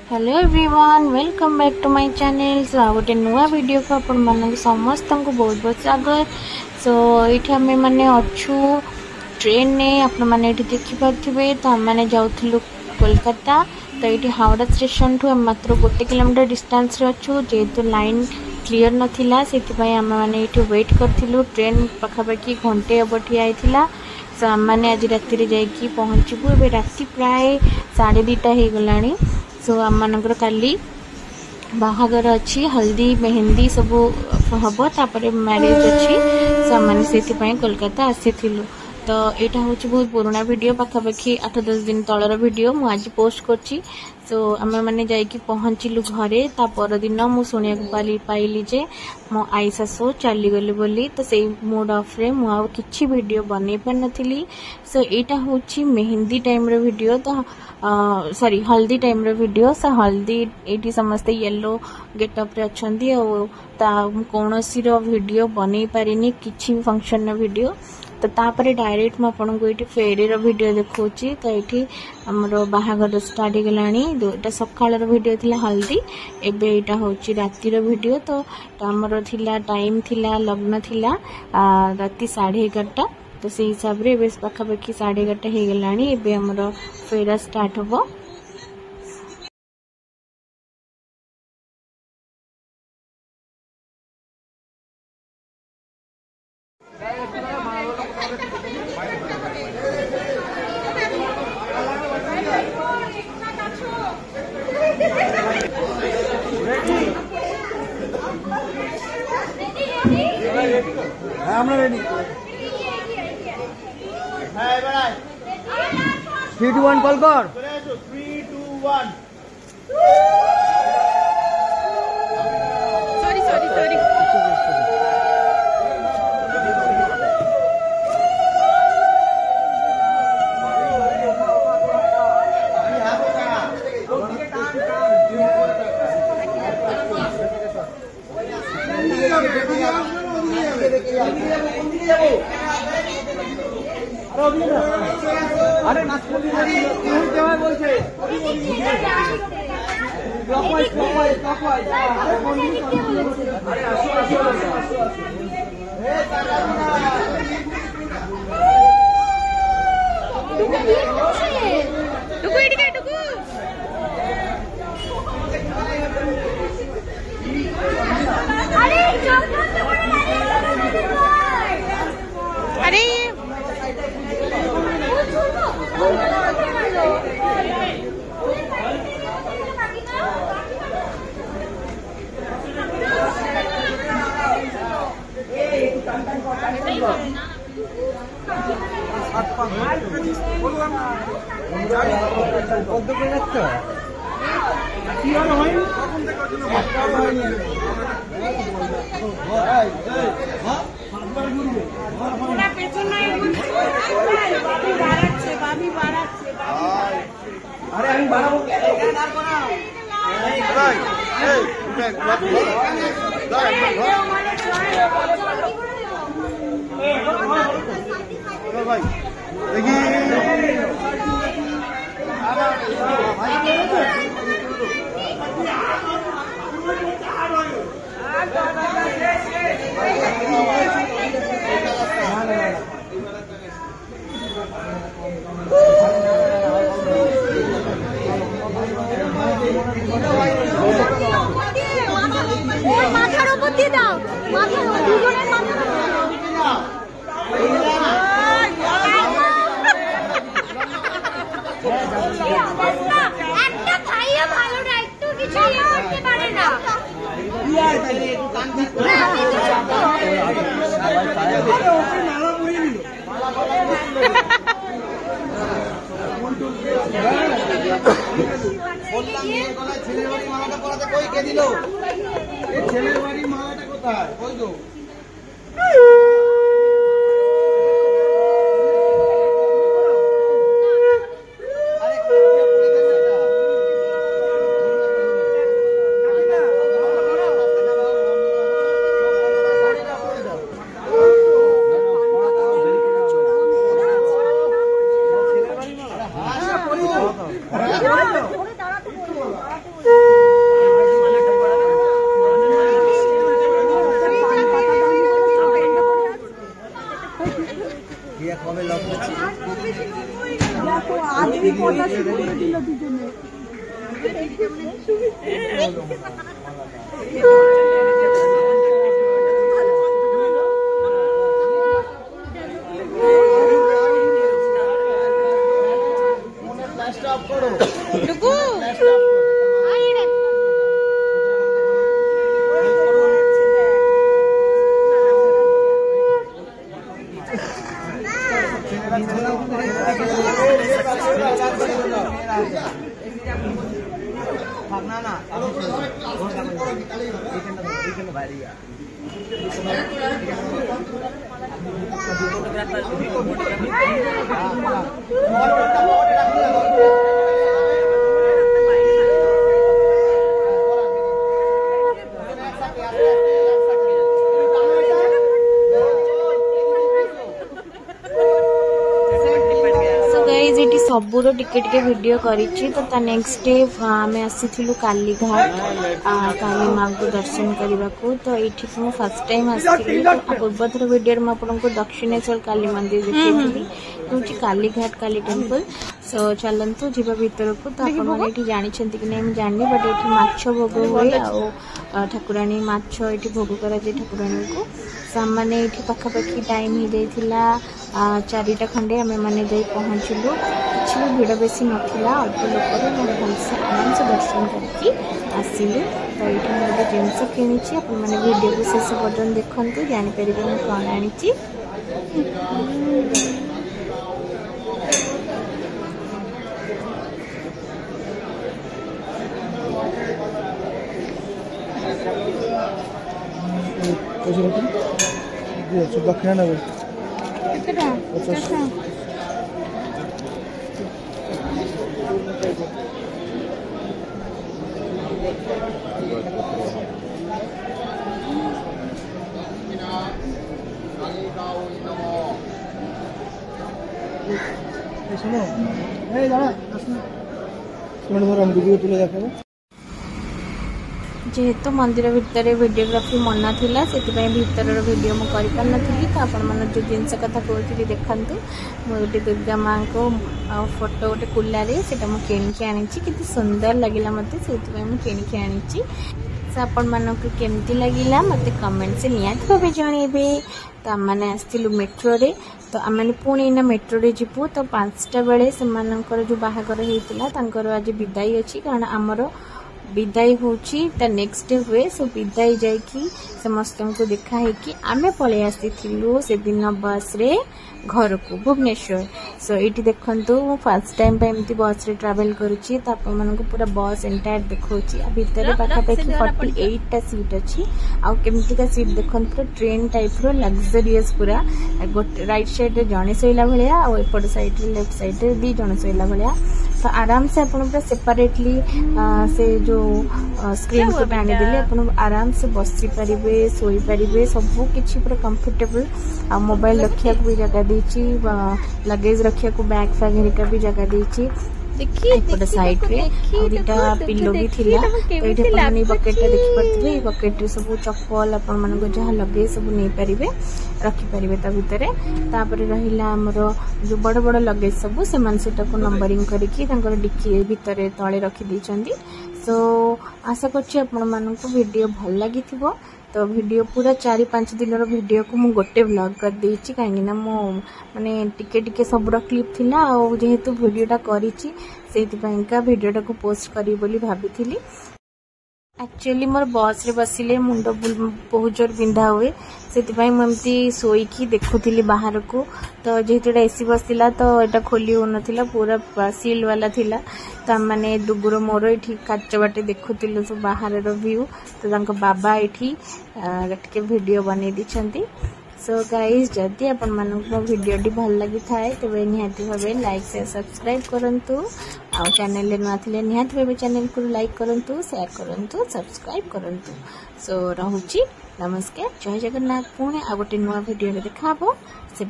Hello everyone, welcome back to my channel. So गोटे नुआ video को आपण मानक समस्त को बहुत बहुत स्वागत। सो ये आम मैंने अच्छू ट्रेन ने आपण मैंने देखी पारे। तो आम मैंने जाऊँ कोलकाता। तो ये हावड़ा स्टेशन ठू मात्र 1 किलोमीटर डिस्टेंस रे अच्छू। जेहेतु लाइन क्लीयर नाला से आम मैंने ये वेट करूँ। ट्रेन पखापाखि घंटे हम ठिया होता। सो आम मैंने आज राति जाकि पहुँचबू। ए राति प्राय 2:30 हो गलानी। सो आम मानकर काली बाहागर अच्छी, हल्दी मेहंदी सब हम तापर मैरिज अच्छी। सो आम मैंने कोलकाता आसी। तो यहाँ हूँ बहुत पुराना वीडियो, पखापाखि 8-10 दिन तलर वीडियो मु आज पोस्ट करची। सो आम मैंने जाकि पहुँचलु घरे। ता परदिन मु शुणा पाइली जे मो आई शाशु चलीगले बोली। तो से मूड ऑफ रे मु आउ किछि वीडियो बनै पार नथिली। सो यहाँ हूँ मेहंदी टाइम रे वीडियो। तो सॉरी हल्दी टाइम रे वीडियो। सो हल्दी ये समस्ते येलो गेटअप रे अच्छंदी। कौनसी वीडियो बनै पारिनी किछि भी फंक्शन वीडियो। तो तापर डायरेक्ट मुझे आपको ये फेरी वीडियो देखी। तो ये आमर बाहागर स्टार्ट होगलानी। दुईटा सकाल वीडियो थिला हल्दी, एबे यहाँ हूँ रातिर वीडियो। तो आमर थिला टाइम थिला लग्न थिला राति 11:30। तो से हिसाब से पखापाखि 11:30 हो गलानी। एबे आमर फेरा स्टार्ट हम। আমরা ready. Three two one call कर। 3 2 1। Sorry sorry sorry. अरे नाचपल्ली बोलছে क्लॉकवाइज क्लॉकवाइज क्लॉकवाइज। अरे আসো আসো আসো আসো। ए टुकु इडिके टुकु। अरे अरे अरे আমি বাড়াবো ভাই দেখি। মাথার উপর দিয়ে দাও, মাথার দুজনের মাথার উপর দাও। একটা ভাইয়া ভালো না, একটু কিছু করতে পারে না। বললাম এই গলায় ছেলের বাড়ি মালাটা পরাতে কই কে দিল? এই ছেলের বাড়ি মালাটা কোথায়? কই গো? सबूर टिके टिके वीडियो करिछि तो ता नेक्स्ट डे आमे आसीथिलु कालीघाट काली माँ को दर्शन करने को। तो ये मु फर्स्ट टाइम आसी पूर्वथर वीडियो में आपको दक्षिणेश्वर काली मंदिर देखी हूँ कालीघाट काली टेम्पल। सो चलतु जीवा भीतर को। तो आप जानते कि नहीं जानी बट ये माछ भोग हुए आ ठाकुराणी माछ ये भोग करा ठाकुराणी को। सामने ये पाखापाखि टाइम ही देथिला 4टा खंडे आम मैंने पहुँचलु। किसी भी भिड़ बेसी नाला अल्प लोक भलसे आराम से दर्शन करके आसिलु। तो ये गोटे जिनस किणी आपने वीडियो को शेष पर्यटन देखते जापर मुझे कौन आनी। दक्षिणा नगर सुनो तुले देखा जेहेतु मंदिर भितर वीडियोग्राफी मना थिला सेतिपई भितर वीडियो मु करि पार नथि। तो आपण मन जो जिनस कथा कहती देखंतु मोटे दुर्गा माँ को फोटो गोटे कुल्लारे सेटा मु किणिकी आनिछि। कितु सुंदर लगिला मते सेतिपई मु किणिकी आनिछि। से आपण मानक केमती लगिला मते कमेंट से नियात भाबे जणेबे। तो आम मैंने आसलु मेट्रो रे। तो आम मैंने पुणी ना मेट्रो रे जीवु। तो 5टा बेले से जो बाहागर होता तांकर आज विदाई अच्छी कारण आमर विदाई होची ता नेक्स्ट डे हुए। सो विदाई जाइकी समस्त को देखाई कि आमे पळे आसीथिलु से दिन बस रे घर को भुवनेश्वर। सो ये देखंतु फर्स्ट टाइम पे एमती बस रे ट्रैवल करूची। तो आप मन को पूरा बस एंटायर देखौची। आ भीतर पाखापाखि 48 टा सीट अच्छी। आ केमती का सीट देखंतु पूरा ट्रेन टाइप रो लग्जरियस पूरा गोटे राइट साइड रे जणे सोइला भलिया आ एपट साइड रे लेफ्ट साइड रे दी जणे सोइला भलिया। तो आराम से अपन पूरा सेपरेटली से जो स्क्रीन को टाणी देले अपन आराम से बसी पारिबे सोई पारिबे सब किछि पूरा कंफर्टेबल। आ मोबाइल रखिया को भी जगह देछि लगेज रखिया को बैग फैग हेरिका भी जगह देछि। देखिए साइड रे दुटा पिलो भी थिला। तो ये अपन बकेट देखि परथिबे ए बकेट रे सब चप्पल अपन मन को जहा लगे सब नै परिबे रखि परिबे। ता भितरे तापर रहिला हमर जो बड़ बड़ लगेज सब से मन सेटा को नंबरिंग करिकि तांकर डिक्की भितरे तळे रखि दैचंदी। सो आशा करछि आपण मन को वीडियो भल लागिथिबो। तो वीडियो पूरा 4-5 दिन वीडियो को मु गोटे व्लॉग कर देछि काहे ना मो माने टिके टिके सबरो क्लिप थिला आ जेहेतु वीडियोटा करिछि सेति पयका वीडियोटा को पोस्ट करी बोली भाबिथिली। एक्चुअली मोर बस रे बसिले मुंड बहुत जोर बिंधा हुए से मुझे शोईकी देखुली बाहर को। तो जेहेतु एसी बस थिला तो यहाँ खोली हो नाला पूरा सील वाला थिला। तो मैंने दुगुर मोर ये काच बाटे देखुलु सब बाहर व्यू। तो बाबा ये वीडियो बन दी। सो गाइज जदि आपण मानक वीडियोटी भल लगी थाए तेरे निहाती भावे लाइक से सब्सक्राइब करंतु। आउ चैनल ले नुआ थिले निहाती भावे चैनल को लाइक करंतु शेयर करंतु सब्सक्राइब करंतु। सो रहुची नमस्कार जय जगन्नाथ। पुणे आ गोटे नुआ वीडियो देखा से